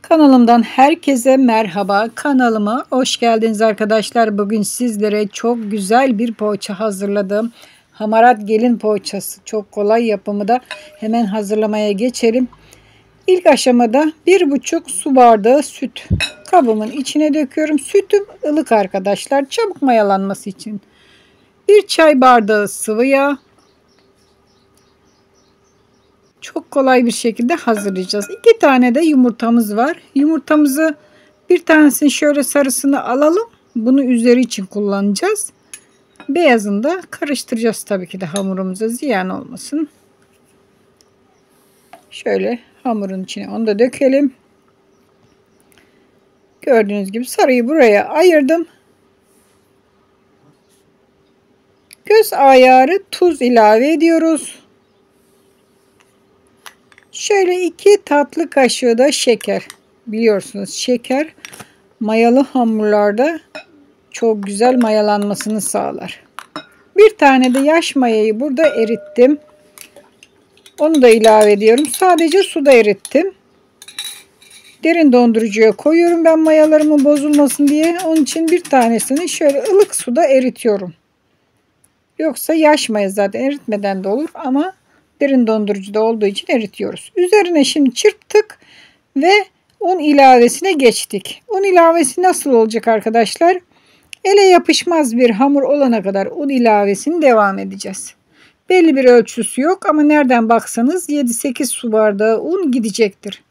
Kanalımdan herkese merhaba. Kanalıma hoş geldiniz arkadaşlar. Bugün sizlere çok güzel bir poğaça hazırladım. Hamarat gelin poğaçası. Çok kolay yapımı da hemen hazırlamaya geçelim. İlk aşamada 1,5 su bardağı süt kabımın içine döküyorum. Sütüm ılık arkadaşlar. Çabuk mayalanması için. 1 çay bardağı sıvı yağ. Çok kolay bir şekilde hazırlayacağız. 2 tane de yumurtamız var. Yumurtamızı bir tanesini şöyle sarısını alalım. Bunu üzeri için kullanacağız. Beyazını da karıştıracağız tabii ki de hamurumuza ziyan olmasın. Şöyle hamurun içine onu da dökelim. Gördüğünüz gibi sarıyı buraya ayırdım. Göz ayarı tuz ilave ediyoruz. Şöyle 2 tatlı kaşığı da şeker. Biliyorsunuz şeker mayalı hamurlarda çok güzel mayalanmasını sağlar. Bir tane de yaş mayayı burada erittim. Onu da ilave ediyorum. Sadece suda erittim. Derin dondurucuya koyuyorum ben mayalarımın bozulmasın diye. Onun için bir tanesini şöyle ılık suda eritiyorum. Yoksa yaş maya zaten eritmeden de olur ama derin dondurucuda olduğu için eritiyoruz. Üzerine şimdi çırptık ve un ilavesine geçtik. Un ilavesi nasıl olacak arkadaşlar? Ele yapışmaz bir hamur olana kadar un ilavesini devam edeceğiz. Belli bir ölçüsü yok ama nereden baksanız 7-8 su bardağı un gidecektir.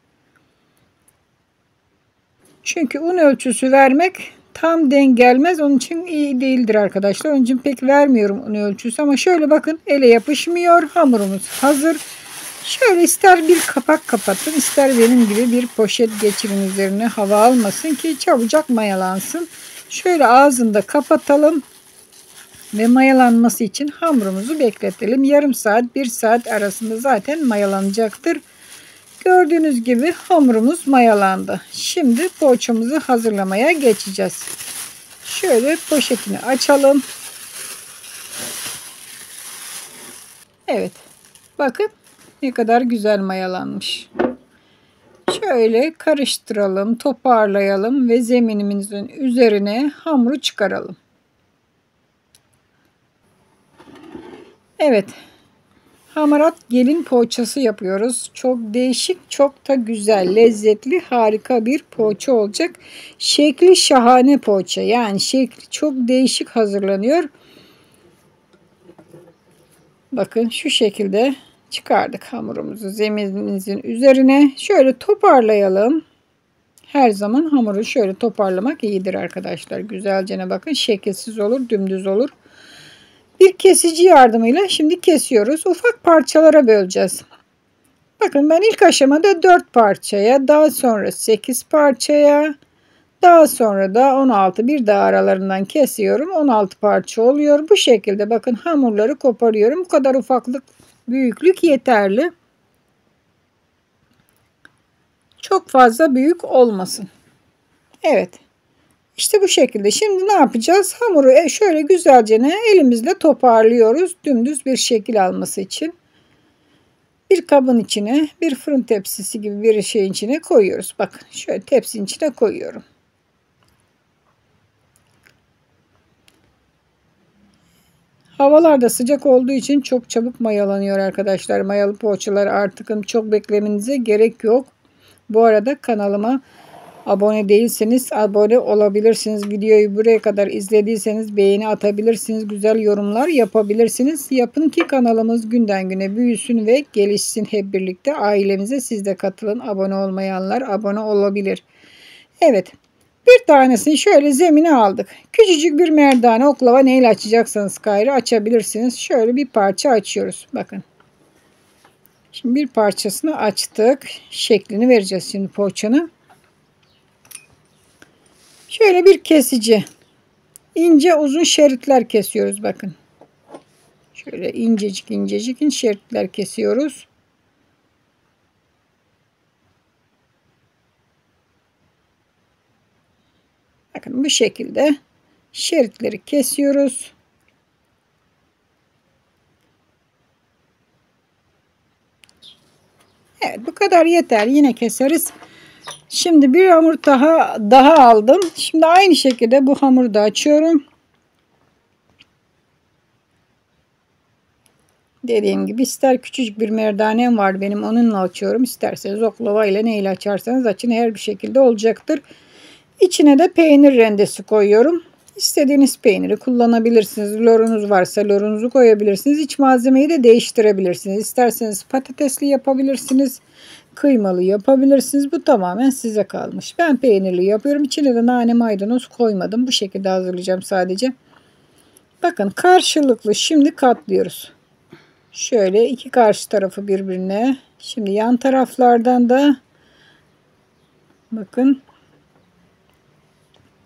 Çünkü un ölçüsü vermek tam denk gelmez. Onun için iyi değildir arkadaşlar. Onun için pek vermiyorum un ölçüsü ama şöyle bakın ele yapışmıyor. Hamurumuz hazır. Şöyle ister bir kapak kapatın, ister benim gibi bir poşet geçirin üzerine hava almasın ki çabucak mayalansın. Şöyle ağzını da kapatalım ve mayalanması için hamurumuzu bekletelim. Yarım saat 1 saat arasında zaten mayalanacaktır. Gördüğünüz gibi hamurumuz mayalandı. Şimdi poğaçamızı hazırlamaya geçeceğiz. Şöyle poşetini açalım. Evet. Bakın ne kadar güzel mayalanmış. Şöyle karıştıralım, toparlayalım ve zeminimizin üzerine hamuru çıkaralım. Evet. Hamarat gelin poğaçası yapıyoruz. Çok değişik, çok da güzel, lezzetli, harika bir poğaça olacak. Şekli şahane poğaça. Yani şekli çok değişik hazırlanıyor. Bakın şu şekilde çıkardık hamurumuzu zeminimizin üzerine. Şöyle toparlayalım. Her zaman hamuru şöyle toparlamak iyidir arkadaşlar. Güzelce bakın şekilsiz olur, dümdüz olur. Bir kesici yardımıyla şimdi kesiyoruz. Ufak parçalara böleceğiz. Bakın ben ilk aşamada 4 parçaya, daha sonra 8 parçaya, daha sonra da 16 bir daha aralarından kesiyorum. 16 parça oluyor. Bu şekilde bakın hamurları koparıyorum. Bu kadar ufaklık, büyüklük yeterli. Çok fazla büyük olmasın. Evet. İşte bu şekilde. Şimdi ne yapacağız? Hamuru şöyle güzelce elimizle toparlıyoruz. Dümdüz bir şekil alması için. Bir kabın içine, bir fırın tepsisi gibi bir şeyin içine koyuyoruz. Bakın şöyle tepsinin içine koyuyorum. Havalar da sıcak olduğu için çok çabuk mayalanıyor arkadaşlar. Mayalı poğaçalar artık çok beklemenize gerek yok. Bu arada kanalıma abone değilseniz abone olabilirsiniz. Videoyu buraya kadar izlediyseniz beğeni atabilirsiniz. Güzel yorumlar yapabilirsiniz. Yapın ki kanalımız günden güne büyüsün ve gelişsin hep birlikte. Ailemize siz de katılın. Abone olmayanlar abone olabilir. Evet. Bir tanesini şöyle zemine aldık. Küçücük bir merdane, oklava neyle açacaksanız gayrı açabilirsiniz. Şöyle bir parça açıyoruz. Bakın. Şimdi bir parçasını açtık. Şeklini vereceğiz şimdi poğaçanın. Şöyle bir kesici. İnce uzun şeritler kesiyoruz bakın. Şöyle incecik incecik şeritler kesiyoruz. Bakın bu şekilde şeritleri kesiyoruz. Evet bu kadar yeter. Yine keseriz. Şimdi bir hamur daha aldım. Şimdi aynı şekilde bu hamuru da açıyorum. Dediğim gibi ister küçücük bir merdanem var benim, onunla açıyorum. İsterseniz oklava ile neyle açarsanız açın, her bir şekilde olacaktır. İçine de peynir rendesi koyuyorum. İstediğiniz peyniri kullanabilirsiniz. Lorunuz varsa lorunuzu koyabilirsiniz. İç malzemeyi de değiştirebilirsiniz. İsterseniz patatesli yapabilirsiniz. Kıymalı yapabilirsiniz. Bu tamamen size kalmış. Ben peynirli yapıyorum. İçine de nane maydanoz koymadım. Bu şekilde hazırlayacağım sadece. Bakın karşılıklı şimdi katlıyoruz. Şöyle iki karşı tarafı birbirine. Şimdi yan taraflardan da bakın.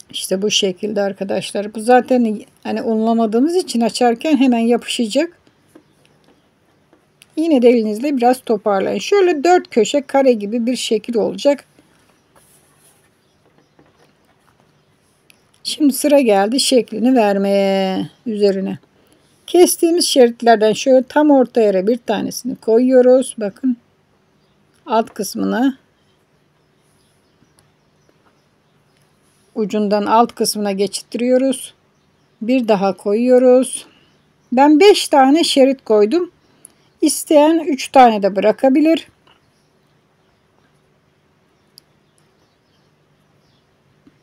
İşte bu şekilde arkadaşlar. Bu zaten hani unlamadığımız için açarken hemen yapışacak. Yine de elinizle biraz toparlayın. Şöyle 4 köşe kare gibi bir şekil olacak. Şimdi sıra geldi şeklini vermeye üzerine. Kestiğimiz şeritlerden şöyle tam orta yere bir tanesini koyuyoruz. Bakın alt kısmına, ucundan alt kısmına geçittiriyoruz. Bir daha koyuyoruz. Ben 5 tane şerit koydum. İsteyen 3 tane de bırakabilir.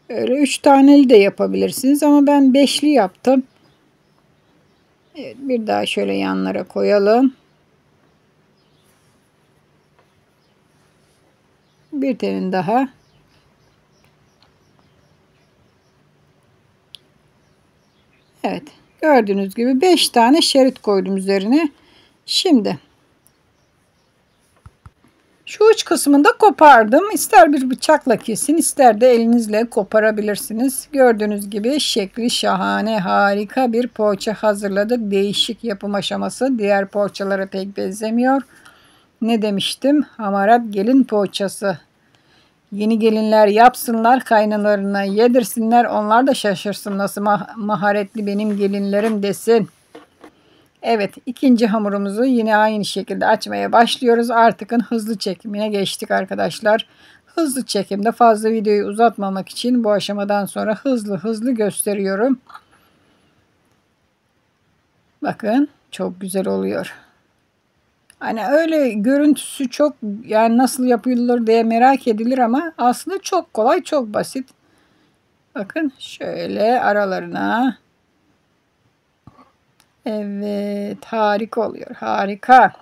Öyle 3 taneli de yapabilirsiniz ama ben 5'li yaptım. Evet, bir daha şöyle yanlara koyalım. Bir tane daha. Evet, gördüğünüz gibi 5 tane şerit koydum üzerine. Şimdi şu uç kısmını da kopardım. İster bir bıçakla kesin, ister de elinizle koparabilirsiniz. Gördüğünüz gibi şekli şahane, harika bir poğaça hazırladık. Değişik yapım aşaması. Diğer poğaçalara pek benzemiyor. Ne demiştim? Hamarat gelin poğaçası. Yeni gelinler yapsınlar, kaynanalarına yedirsinler. Onlar da şaşırsın, nasıl maharetli benim gelinlerim desin. Evet, ikinci hamurumuzu yine aynı şekilde açmaya başlıyoruz. Artık hızlı çekimine geçtik arkadaşlar. Hızlı çekimde fazla videoyu uzatmamak için bu aşamadan sonra hızlı gösteriyorum. Bakın çok güzel oluyor. Hani öyle görüntüsü çok, yani nasıl yapılır diye merak edilir ama aslında çok kolay, çok basit. Bakın şöyle aralarına. Evet, harika oluyor. Harika.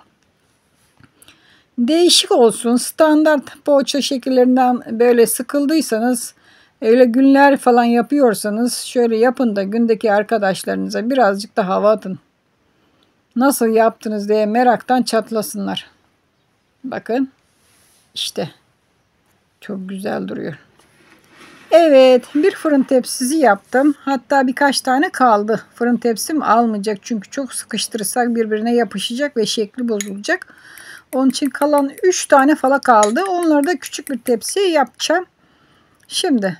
Değişik olsun. Standart poğaça şekillerinden böyle sıkıldıysanız, öyle günler falan yapıyorsanız şöyle yapın da gündeki arkadaşlarınıza birazcık da hava atın. Nasıl yaptınız diye meraktan çatlasınlar. Bakın işte çok güzel duruyor. Evet, bir fırın tepsisi yaptım. Hatta birkaç tane kaldı. Fırın tepsim almayacak çünkü çok sıkıştırırsak birbirine yapışacak ve şekli bozulacak. Onun için kalan 3 tane falan kaldı. Onları da küçük bir tepsiye yapacağım. Şimdi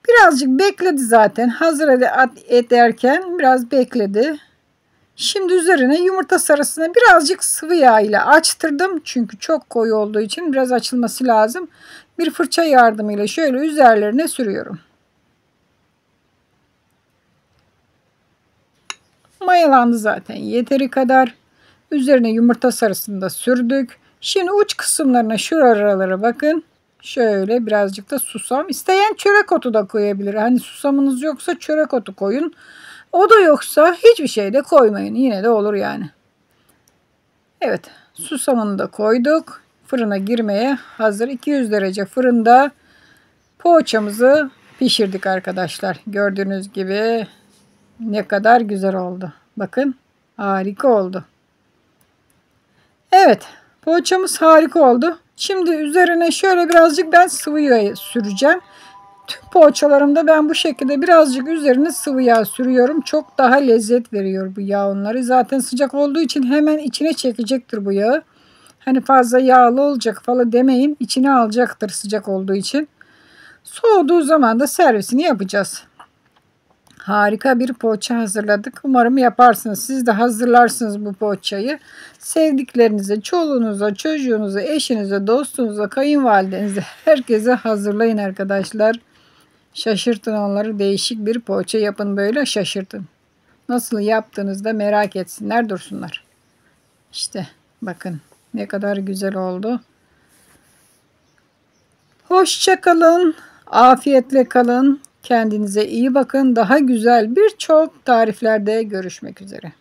birazcık bekledi zaten. Hazır ederken biraz bekledi. Şimdi üzerine yumurta sarısını birazcık sıvı yağ ile açtırdım. Çünkü çok koyu olduğu için biraz açılması lazım. Bir fırça yardımıyla şöyle üzerlerine sürüyorum. Mayalandı zaten yeteri kadar. Üzerine yumurta sarısını da sürdük. Şimdi uç kısımlarına, şuralara bakın. Şöyle birazcık da susam. İsteyen çörek otu da koyabilir. Hani susamınız yoksa çörek otu koyun. O da yoksa hiçbir şey de koymayın. Yine de olur yani. Evet, susamını da koyduk. Fırına girmeye hazır. 200 derece fırında poğaçamızı pişirdik arkadaşlar. Gördüğünüz gibi ne kadar güzel oldu. Bakın harika oldu. Evet, poğaçamız harika oldu. Şimdi üzerine şöyle birazcık ben sıvı yağ süreceğim. Tüm poğaçalarımda ben bu şekilde birazcık üzerine sıvı yağ sürüyorum. Çok daha lezzet veriyor bu yağ onları. Zaten sıcak olduğu için hemen içine çekecektir bu yağı. Hani fazla yağlı olacak falan demeyin. İçine alacaktır sıcak olduğu için. Soğuduğu zaman da servisini yapacağız. Harika bir poğaça hazırladık. Umarım yaparsınız. Siz de hazırlarsınız bu poğaçayı. Sevdiklerinize, çoluğunuza, çocuğunuza, eşinize, dostunuza, kayınvalidenize, herkese hazırlayın arkadaşlar. Şaşırtın onları. Değişik bir poğaça yapın, böyle şaşırtın. Nasıl yaptığınızda merak etsinler, dursunlar. İşte bakın ne kadar güzel oldu. Hoşça kalın. Afiyetle kalın. Kendinize iyi bakın. Daha güzel birçok tariflerde görüşmek üzere.